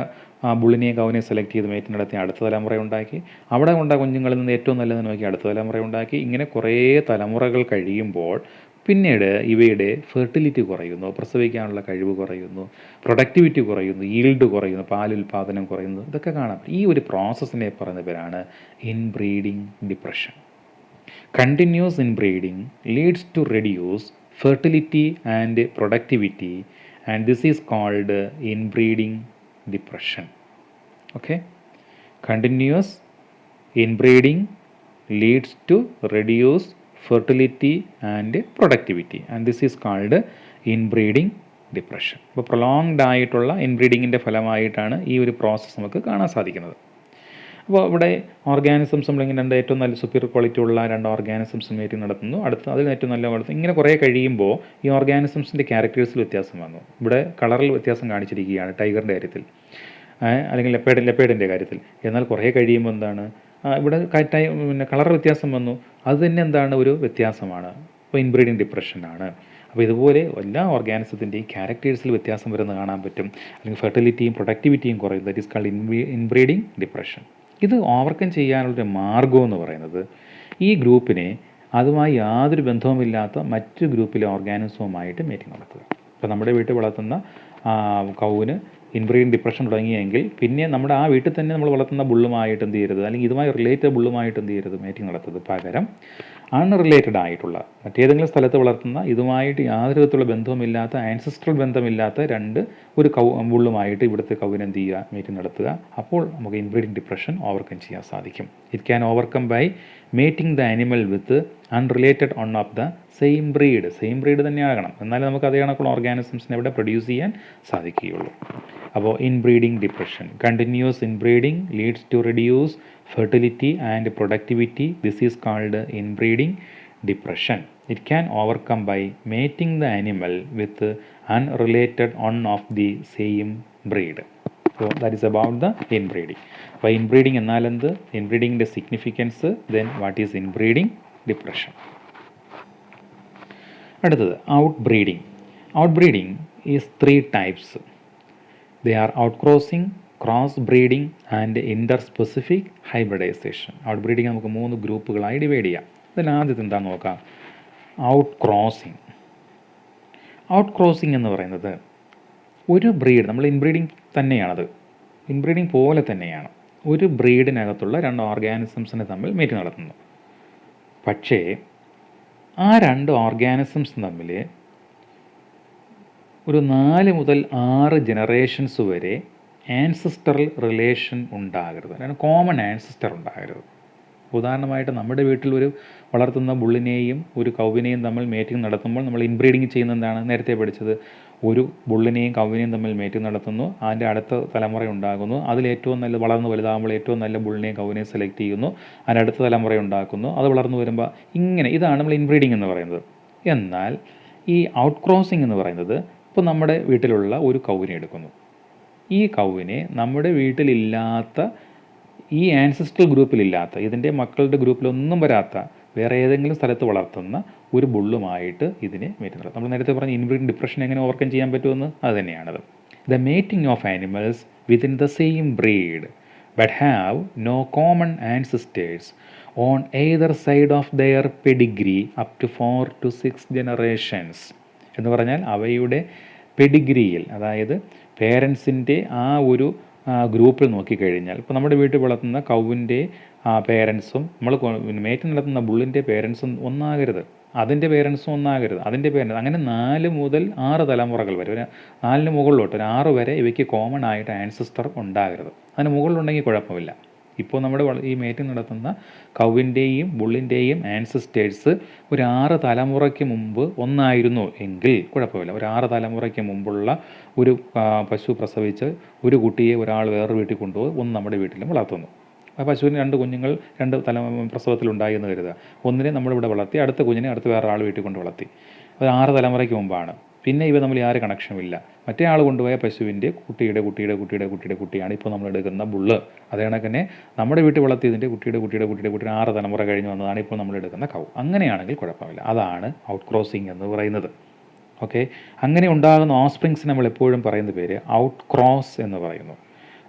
ബുള്ളിനെയും കൗവിനെയും സെലക്ട് ചെയ്ത് മേറ്റ് നടത്തി അടുത്ത തലമുറ ഉണ്ടാക്കി. അവിടെ കൊണ്ട കുഞ്ഞുങ്ങളിൽ നിന്ന് ഏറ്റവും നല്ലത് നോക്കി അടുത്ത തലമുറ ഉണ്ടാക്കി. ഇങ്ങനെ കുറേ തലമുറകൾ കഴിയുമ്പോൾ പിന്നീട് ഇവയുടെ ഫെർട്ടിലിറ്റി കുറയുന്നു, പ്രസവിക്കാനുള്ള കഴിവ് കുറയുന്നു, പ്രൊഡക്ടിവിറ്റി കുറയുന്നു, ഈൽഡ് കുറയുന്നു, പാലുൽപാദനം കുറയുന്നു. ഇതൊക്കെ കാണാം. ഈ ഒരു പ്രോസസ്സിനെ പറയുന്ന പേരാണ് inbreeding depression. Continuous inbreeding leads to reduced fertility and productivity, and this is called inbreeding depression. Okay? Continuous inbreeding leads to reduced fertility and productivity, and this is called inbreeding depression. അപ്പോൾ prolonged ആയിട്ടുള്ള ഇൻബ്രീഡിങ്ങിൻ്റെ ഫലമായിട്ടാണ് ഈ ഒരു process നമുക്ക് കാണാൻ സാധിക്കുന്നത്. അപ്പോൾ ഇവിടെ ഓർഗാനിസംസ് നമ്മളിങ്ങനെ ഏറ്റവും നല്ല സുപ്പീരിയർ ക്വാളിറ്റി ഉള്ള 2 ഓർഗാനിസംസ് മീറ്റിംഗ് നടത്തുന്നു, അടുത്ത് അതിന് ഏറ്റവും നല്ല വളർത്തും. ഇങ്ങനെ കുറേ കഴിയുമ്പോൾ ഈ ഓർഗാനിസംസിൻ്റെ ക്യാരക്ടേഴ്സിൽ വ്യത്യാസം വന്നു. ഇവിടെ കളറിൽ വ്യത്യാസം കാണിച്ചിരിക്കുകയാണ് ടൈഗറിൻ്റെ കാര്യത്തിൽ, അല്ലെങ്കിൽ ലെപ്പേഡിൻ്റെ കാര്യത്തിൽ. എന്നാൽ കുറേ കഴിയുമ്പോൾ എന്താണ്, ഇവിടെ പിന്നെ കളർ വ്യത്യാസം വന്നു. അത് തന്നെ എന്താണ്, ഒരു വ്യത്യാസമാണ്. അപ്പോൾ ഇൻബ്രീഡിങ് ഡിപ്രഷനാണ്. അപ്പോൾ ഇതുപോലെ എല്ലാ ഓർഗാനിസത്തിൻ്റെയും ക്യാരക്ടേഴ്സിൽ വ്യത്യാസം വരുന്നത് കാണാൻ പറ്റും. അല്ലെങ്കിൽ ഫെർട്ടിലിറ്റിയും പ്രൊഡക്ടിവിറ്റിയും കുറയും. That is called inbreeding depression. ഇത് ഓവർകം ചെയ്യാനുള്ളൊരു മാർഗം എന്ന് പറയുന്നത് ഈ ഗ്രൂപ്പിനെ അതുമായി യാതൊരു ബന്ധവുമില്ലാത്ത മറ്റു ഗ്രൂപ്പിലെ ഓർഗാനിസവുമായിട്ട് മീറ്റിംഗ് നടത്തുക. ഇപ്പോൾ നമ്മുടെ വീട്ടിൽ വളർത്തുന്ന കൗവിന് ഇൻബ്രീഡിങ് ഡിപ്രഷൻ തുടങ്ങിയെങ്കിൽ പിന്നെ നമ്മുടെ ആ വീട്ടിൽ തന്നെ നമ്മൾ വളർത്തുന്ന ബുള്ളുമായിട്ട് എന്ത് ചെയ്യരുത്, അല്ലെങ്കിൽ ഇതുമായി റിലേറ്റഡ് ബുള്ളുമായിട്ട് എന്ത് ചെയ്യരുത്, മീറ്റിംഗ് നടത്തുന്നത്. പകരം അൺറിലേറ്റഡ് ആയിട്ടുള്ള മറ്റേതെങ്കിലും സ്ഥലത്ത് വളർത്തുന്ന ഇതുമായിട്ട് യാതൊരു വിധത്തിലുള്ള ബന്ധവുമില്ലാത്ത, ആൻസിസ്ട്രൽ ബന്ധമില്ലാത്ത ഒരു ബുള്ളുമായിട്ട് ഇവിടുത്തെ കൗവിന് എന്ത് ചെയ്യുക, മീറ്റിംഗ് നടത്തുക. അപ്പോൾ നമുക്ക് ഇൻബ്രീഡിങ് ഡിപ്രഷൻ ഓവർകം ചെയ്യാൻ സാധിക്കും. It can overcome by mating the animal with unrelated on of the same breed തന്നെ ആകണം. എന്നാലും നമുക്ക് അതേ കണക്കുള്ള ഓർഗാനിസംസിനെ ഇവിടെ പ്രൊഡ്യൂസ് ചെയ്യാൻ സാധിക്കുകയുള്ളൂ. അപ്പോൾ inbreeding depression, continues inbreeding leads to reduce fertility and productivity. This is called inbreeding depression. It can overcome by mating the animal with unrelated one of the same breed. So that is about the inbreeding. അപ്പോൾ inbreeding എന്നാൽ എന്ത്, ഇൻബ്രീഡിങ്ങിൻ്റെ significance, then what is inbreeding depression. അടുത്തത് outbreeding. Outbreeding is 3 types. They are outcrossing, cross breeding and interspecific hybridization. Outbreeding നമുക്ക് 3 ഗ്രൂപ്പുകളായി divide ചെയ്യാം. ഇതിൽ ആദ്യത്തെ എന്താണെന്ന് നോക്കാം, ഔട്ട് ക്രോസിങ്. ഔട്ട് ക്രോസിങ് എന്ന് പറയുന്നത് ഒരു ബ്രീഡ്, നമ്മൾ ഇൻബ്രീഡിങ് തന്നെയാണത്, ഇൻബ്രീഡിങ് പോലെ തന്നെയാണ്, ഒരു ബ്രീഡിനകത്തുള്ള 2 ഓർഗാനിസംസിനെ തമ്മിൽ മീറ്റ് നടത്തുന്നു. പക്ഷേ ആ 2 ഓർഗാനിസംസ് തമ്മിൽ ഒരു 4 മുതൽ 6 ജനറേഷൻസ് വരെ ആൻസിസ്റ്ററൽ റിലേഷൻ ഉണ്ടാകരുത്, അതായത് കോമൺ ആൻസിസ്റ്റർ ഉണ്ടാകരുത്. ഉദാഹരണമായിട്ട് നമ്മുടെ വീട്ടിൽ ഒരു വളർത്തുന്ന ബുള്ളിനെയും ഒരു കൗവിനെയും തമ്മിൽ മേറ്റിംഗ് നടത്തുമ്പോൾ നമ്മൾ ഇൻബ്രീഡിങ് ചെയ്യുന്ന എന്താണ്, നേരത്തെ പഠിച്ചത്, ഒരു ബുള്ളിനെയും കൗവിനെയും തമ്മിൽ മേറ്റിംഗ് നടത്തുന്നു, അതിൻ്റെ അടുത്ത തലമുറ ഉണ്ടാകുന്നു, അതിലേറ്റവും നല്ല വളർന്ന് വലുതാകുമ്പോൾ ഏറ്റവും നല്ല ബുള്ളിനെയും കൗവിനെയും സെലക്ട് ചെയ്യുന്നു, അതിൻ്റെ അടുത്ത തലമുറ ഉണ്ടാക്കുന്നു, അത് വളർന്നു വരുമ്പോൾ ഇങ്ങനെ, ഇതാണ് നമ്മൾ ഇൻബ്രീഡിങ് എന്ന് പറയുന്നത്. എന്നാൽ ഈ ഔട്ട് ക്രോസിംഗ് എന്ന് പറയുന്നത്, ഇപ്പോൾ നമ്മുടെ വീട്ടിലുള്ള ഒരു കൗവിനെ എടുക്കുന്നു, ഈ കൗവിനെ നമ്മുടെ വീട്ടിലില്ലാത്ത, ഈ ആൻസിസ്ട്രൽ ഗ്രൂപ്പിലില്ലാത്ത, ഇതിൻ്റെ മക്കളുടെ ഗ്രൂപ്പിലൊന്നും വരാത്ത വേറെ ഏതെങ്കിലും സ്ഥലത്ത് വളർത്തുന്ന ഒരു ബുള്ളുമായിട്ട് ഇതിനെ മേറ്റ് നടത്തും. നമ്മൾ നേരത്തെ പറഞ്ഞ ഇൻബ്രീഡിംഗ് ഡിപ്രഷൻ എങ്ങനെ ഓവർകം ചെയ്യാൻ പറ്റുമെന്ന് അത് തന്നെയാണത്. The mating of animals within the same breed but have no common ancestors on either side of their pedigree up to 4 to 6 generations എന്ന് പറഞ്ഞാൽ അവയുടെ പെഡിഗ്രിയിൽ, അതായത് പേരൻസിൻ്റെ ആ ഒരു ഗ്രൂപ്പിൽ നോക്കിക്കഴിഞ്ഞാൽ, ഇപ്പോൾ നമ്മുടെ വീട്ടിൽ വളർത്തുന്ന കൗവിൻ്റെ പേരൻസും നമ്മൾ മേറ്റ് നടത്തുന്ന ബുള്ളിൻ്റെ പേരൻസും ഒന്നാകരുത്, അതിൻ്റെ പേരൻസും ഒന്നാകരുത്, അതിൻ്റെ പേരൻസ്, അങ്ങനെ 4 മുതൽ 6 തലമുറകൾ വരെ, ഒരു 4 മുകളിലോട്ട് ഒരു 6 വരെ ഇവയ്ക്ക് കോമൺ ആയിട്ട് ആൻസിസ്റ്റർ ഉണ്ടാകരുത്. അതിന് മുകളിലുണ്ടെങ്കിൽ കുഴപ്പമില്ല. ഇപ്പോൾ നമ്മുടെ ഈ മേറ്റിംഗ് നടത്തുന്ന കൗവിൻ്റെയും ബുള്ളിൻ്റെയും ആൻസിസ്റ്റേഴ്സ് ഒരു 6 തലമുറയ്ക്ക് മുമ്പ് ഒന്നായിരുന്നു എങ്കിൽ കുഴപ്പമില്ല. ഒരു 6 തലമുറയ്ക്ക് മുമ്പുള്ള ഒരു പശു പ്രസവിച്ച് ഒരു കുട്ടിയെ ഒരാൾ വേറൊരു വീട്ടിൽ കൊണ്ടുപോയി ഒന്ന് നമ്മുടെ വീട്ടിലും വളർത്തുന്നു. ആ പശുവിന് 2 കുഞ്ഞുങ്ങൾ 2 പ്രസവത്തിലുണ്ടായി എന്ന് കരുതുക. ഒന്നിനെ നമ്മളിവിടെ വളർത്തി, അടുത്ത കുഞ്ഞിനെ അടുത്ത വേറെ ആൾ വീട്ടിൽ കൊണ്ട് വളർത്തി. അത് 6 തലമുറയ്ക്ക് മുമ്പാണ്. പിന്നെ ഇവ തമ്മിൽ യാതൊരു കണക്ഷനുമില്ല. മറ്റേ ആൾ കൊണ്ടുപോയ പശുവിൻ്റെ കുട്ടിയുടെ കുട്ടിയുടെ കുട്ടിയുടെ കുട്ടിയുടെ കുട്ടിയാണ് ഇപ്പോൾ നമ്മൾ എടുക്കുന്ന ബുള്ള്. അതേ കണക്ക് തന്നെ നമ്മുടെ വീട്ടിൽ വളർത്തിയതിൻ്റെ കുട്ടിയുടെ കുട്ടിയുടെ കുട്ടിയുടെ കുട്ടിയുടെ 6 തലമുറ കഴിഞ്ഞ് വന്നതാണ് ഇപ്പോൾ നമ്മൾ എടുക്കുന്ന കൗ. അങ്ങനെയാണെങ്കിൽ കുഴപ്പമില്ല. അതാണ് ഔട്ട് ക്രോസിംഗ് എന്ന് പറയുന്നത്. ഓക്കെ, അങ്ങനെ ഉണ്ടാകുന്ന ഓസ്പ്രിങ്സ് നമ്മൾ എപ്പോഴും പറയുന്ന പേര് ഔട്ട് ക്രോസ് എന്ന് പറയുന്നു.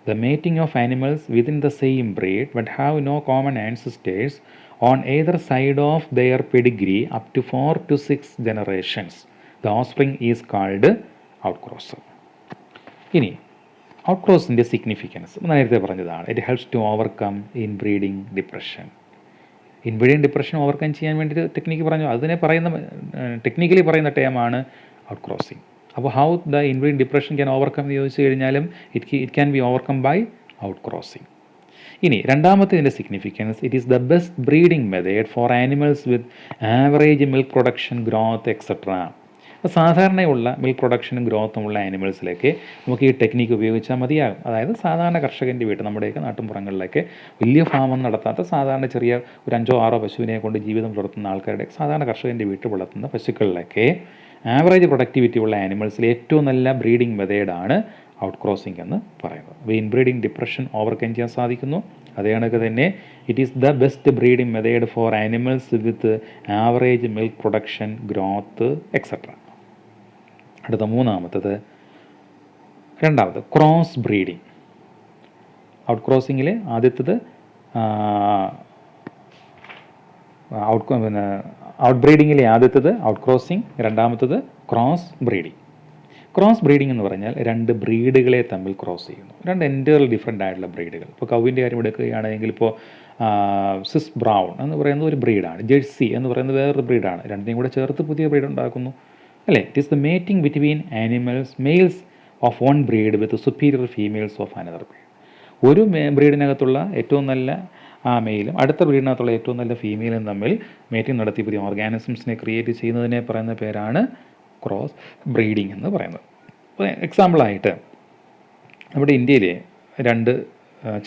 The mating of animals within the same breed but have no common ancestors on either side of their pedigree up to 4 to 6 generations. The offspring is called outcross. ഇനി ഔട്ട് ക്രോസിൻ്റെ significance നേരത്തെ പറഞ്ഞതാണ്. It helps to overcome inbreeding depression. Inbreeding depression overcome ചെയ്യാൻ വേണ്ടിയിട്ട് technique പറഞ്ഞു, അതിനെ പറയുന്ന ടെക്നിക്കലി പറയുന്ന ടേമാണ് ഔട്ട് ക്രോസിങ്. അപ്പോൾ how the inbreeding depression can overcome എന്ന് ചോദിച്ചു കഴിഞ്ഞാലും it can be overcome by outcrossing. ഇനി രണ്ടാമത്തെ ഇതിൻ്റെ significance, it is the best breeding method for animals with average milk production, growth etcetera. അപ്പോൾ സാധാരണയുള്ള മിൽക്ക് പ്രൊഡക്ഷനും ഗ്രോത്തുമുള്ള ആനിമൽസിലേക്ക് നമുക്ക് ഈ ടെക്നിക്ക് ഉപയോഗിച്ചാൽ മതിയാകും. അതായത് സാധാരണ കർഷകൻ്റെ വീട്ടിൽ, നമ്മുടെയൊക്കെ നാട്ടിൻപുറങ്ങളിലൊക്കെ വലിയ ഫാമൊന്നും നടത്താത്ത സാധാരണ ചെറിയ ഒരു 5-6 പശുവിനെ കൊണ്ട് ജീവിതം പുലർത്തുന്ന ആൾക്കാരുടെ, സാധാരണ കർഷകൻ്റെ വീട്ടിൽ വളർത്തുന്ന പശുക്കളിലൊക്കെ ആവറേജ് പ്രൊഡക്ടിവിറ്റി ഉള്ള ആനിമൽസിൽ ഏറ്റവും നല്ല ബ്രീഡിംഗ് മെത്തേഡാണ് ഔട്ട് ക്രോസിംഗ് എന്ന് പറയുന്നത്. അപ്പോൾ ഇൻബ്രീഡിംഗ് ഡിപ്രഷൻ ഓവർകം ചെയ്യാൻ സാധിക്കുന്നു. അതേ കണക്ക് തന്നെ it is the best breeding method for animals with average milk production, growth etcetera. അടുത്ത രണ്ടാമത് ക്രോസ് ബ്രീഡിംഗ്. ഔട്ട് ക്രോസിങ്ങിൽ ആദ്യത്തേത് ഔട്ട് ബ്രീഡിങ്ങിലെ ആദ്യത്തേത് ഔട്ട് ക്രോസിങ്, രണ്ടാമത്തേത് ക്രോസ് ബ്രീഡിംഗ്. ക്രോസ് ബ്രീഡിംഗ് എന്ന് പറഞ്ഞാൽ 2 ബ്രീഡുകളെ തമ്മിൽ ക്രോസ് ചെയ്യുന്നു, 2 എൻറ്റയർലി ഡിഫറെൻ്റ് ആയിട്ടുള്ള ബ്രീഡുകൾ. ഇപ്പോൾ കൗവിൻ്റെ കാര്യം എടുക്കുകയാണെങ്കിൽ ഇപ്പോൾ സ്വിസ് ബ്രൗൺ എന്ന് പറയുന്നത് ഒരു ബ്രീഡാണ്, ജെഴ്സി എന്ന് പറയുന്നത് വേറൊരു ബ്രീഡാണ്. രണ്ടിനെയും കൂടെ ചേർത്ത് പുതിയ ബ്രീഡ് ഉണ്ടാക്കുന്നു, അല്ലേ? It is the mating between animals, males of one breed with superior females of another breed. ഒരു ബ്രീഡിനകത്തുള്ള ഏറ്റവും നല്ല മെയിലും അടുത്ത ബ്രീഡിനകത്തുള്ള ഏറ്റവും നല്ല ഫീമെയിലും തമ്മിൽ മേറ്റിംഗ് നടത്തി പുതിയ ഓർഗാനിസംസിനെ ക്രിയേറ്റ് ചെയ്യുന്നതിനെ പറയുന്ന പേരാണ് ക്രോസ് ബ്രീഡിംഗ് എന്ന് പറയുന്നത്. ഇപ്പോൾ എക്സാമ്പിളായിട്ട് നമ്മുടെ ഇന്ത്യയിലെ 2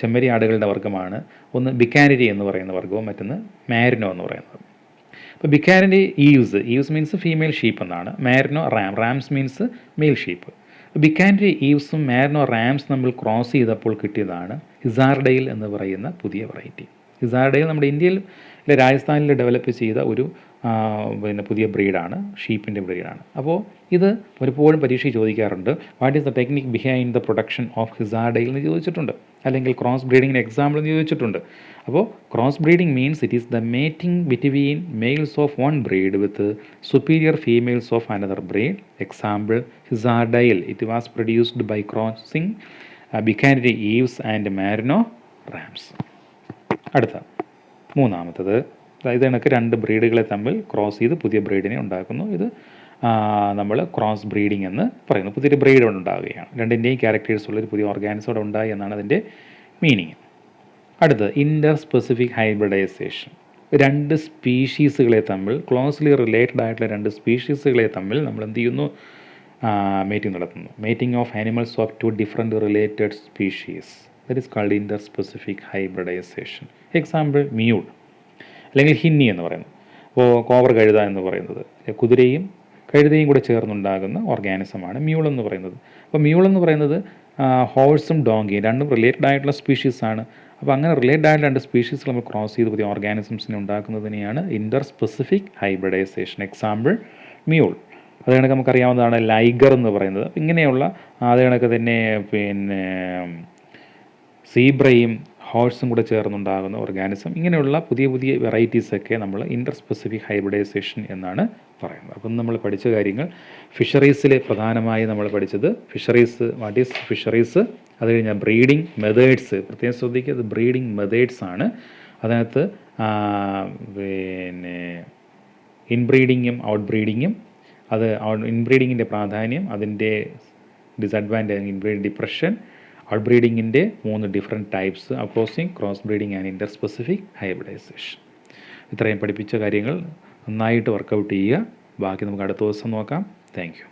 ചെമ്മരി ആടുകളുടെ വർഗ്ഗമാണ്. ഒന്ന് ബിക്കാനിരി എന്ന് പറയുന്ന വർഗ്ഗവും മറ്റൊന്ന് മാരിനോ എന്ന് പറയുന്നത്. ഇപ്പോൾ Bikaneri ewes means female sheep എന്നാണ്. Merino rams means male sheep. Bikaneri ഈവ്സും മാരിനോ റാംസ് നമ്മൾ ക്രോസ് ചെയ്തപ്പോൾ കിട്ടിയതാണ് ഹിസാർഡെയിൽ എന്ന് പറയുന്ന പുതിയ വെറൈറ്റി. ഹിസാർഡെയിൽ നമ്മുടെ ഇന്ത്യയിൽ രാജസ്ഥാനിൽ ഡെവലപ്പ് ചെയ്ത ഒരു പിന്നെ പുതിയ ബ്രീഡാണ്, ഷീപ്പിൻ്റെ ബ്രീഡാണ്. അപ്പോൾ ഇത് പലപ്പോഴും പരീക്ഷയ്ക്ക് ചോദിക്കാറുണ്ട്, what is the technique behind the production of Hisardale എന്ന് ചോദിച്ചിട്ടുണ്ട്, അല്ലെങ്കിൽ ക്രോസ് ബ്രീഡിങ്ങിന് എക്സാമ്പിൾ എന്ന് ചോദിച്ചിട്ടുണ്ട്. അപ്പോൾ cross breeding means it is the mating between males of one breed with superior females of another breed. Example Hisardale, it was produced by crossing Bikaneri ewes and Merino rams. അടുത്ത മൂന്നാമത്തത്, ഇത് കണക്ക് രണ്ട് ബ്രീഡുകളെ തമ്മിൽ ക്രോസ് ചെയ്ത് പുതിയ ബ്രീഡിനെ ഉണ്ടാക്കുന്നു. ഇത് നമ്മൾ ക്രോസ് ബ്രീഡിംഗ് എന്ന് പറയുന്നു. പുതിയൊരു ബ്രീഡ് ഉണ്ടാവുകയാണ്, രണ്ടിൻ്റെയും ക്യാരക്ടേഴ്സ് ഉള്ളൊരു പുതിയ ഓർഗാനിസോടെ ഉണ്ടായി എന്നാണ് അതിൻ്റെ മീനിങ്. അടുത്തത് ഇൻ്റർ സ്പെസിഫിക് ഹൈബ്രിഡൈസേഷൻ. രണ്ട് സ്പീഷീസുകളെ തമ്മിൽ, ക്ലോസ്ലി റിലേറ്റഡ് ആയിട്ടുള്ള രണ്ട് സ്പീഷീസുകളെ തമ്മിൽ നമ്മൾ എന്ത് ചെയ്യുന്നു? മേറ്റിംഗ് നടത്തുന്നു. Mating of animals of two different related species, that is called interspecific hybridisation. Example mule, അല്ലെങ്കിൽ ഹിന്നി എന്ന് പറയുന്നത്. അപ്പോൾ കോവർ കഴുത എന്ന് പറയുന്നത് കുതിരയും കഴുതയും കൂടെ ചേർന്നുണ്ടാകുന്ന ഓർഗാനിസമാണ് മ്യൂൾ എന്ന് പറയുന്നത്. അപ്പോൾ മ്യൂൾ എന്ന് പറയുന്നത് ഹോഴ്സും ഡോങ്കിയും രണ്ടും റിലേറ്റഡ് ആയിട്ടുള്ള സ്പീഷീസാണ്. അപ്പോൾ അങ്ങനെ റിലേറ്റഡ് ആയിട്ടുള്ള രണ്ട് സ്പീഷീസ് നമ്മൾ ക്രോസ് ചെയ്ത് പുതിയ ഓർഗാനിസംസിനെ ഉണ്ടാക്കുന്നതിനെയാണ് inter specific hybridisation. Example mule. അത് കണക്ക് നമുക്കറിയാവുന്നതാണ് ലൈഗർ എന്ന് പറയുന്നത്. ഇങ്ങനെയുള്ള അത് കണക്ക് തന്നെ പിന്നെ സീബ്രയും ഹോഴ്സും കൂടെ ചേർന്നുണ്ടാകുന്ന ഓർഗാനിസം. ഇങ്ങനെയുള്ള പുതിയ പുതിയ വെറൈറ്റീസൊക്കെ നമ്മൾ ഇൻ്റർ സ്പെസിഫിക് ഹൈബ്രിഡൈസേഷൻ എന്നാണ് പറയുന്നത്. അപ്പം നമ്മൾ പഠിച്ച കാര്യങ്ങൾ ഫിഷറീസിൽ പ്രധാനമായി നമ്മൾ പഠിച്ചത് ഫിഷറീസ്, വാട്ട് ഈസ് ഫിഷറീസ്, അത് കഴിഞ്ഞാൽ ബ്രീഡിംഗ് മെത്തേഡ്സ്, പ്രത്യേകം ശ്രദ്ധിക്കുക, അത് ബ്രീഡിംഗ് മെത്തേഡ്സ് ആണ്. അതിനകത്ത് പിന്നെ ഇൻബ്രീഡിങ്ങും ഔട്ട് ബ്രീഡിങ്ങും, അത് ഇൻബ്രീഡിങ്ങിൻ്റെ പ്രാധാന്യം, അതിൻ്റെ ഡിസഡ്വാൻറ്റേജ്, ഇൻബ്രീഡ് ഡിപ്രഷൻ, ഔട്ട് ബ്രീഡിങ്ങിൻ്റെ 3 different types, outcrossing, cross breeding and interspecific hybridization. ഇത്രയും പഠിപ്പിച്ച കാര്യങ്ങൾ നന്നായിട്ട് വർക്കൗട്ട് ചെയ്യുക. ബാക്കി നമുക്ക് അടുത്ത ദിവസം നോക്കാം. Thank you.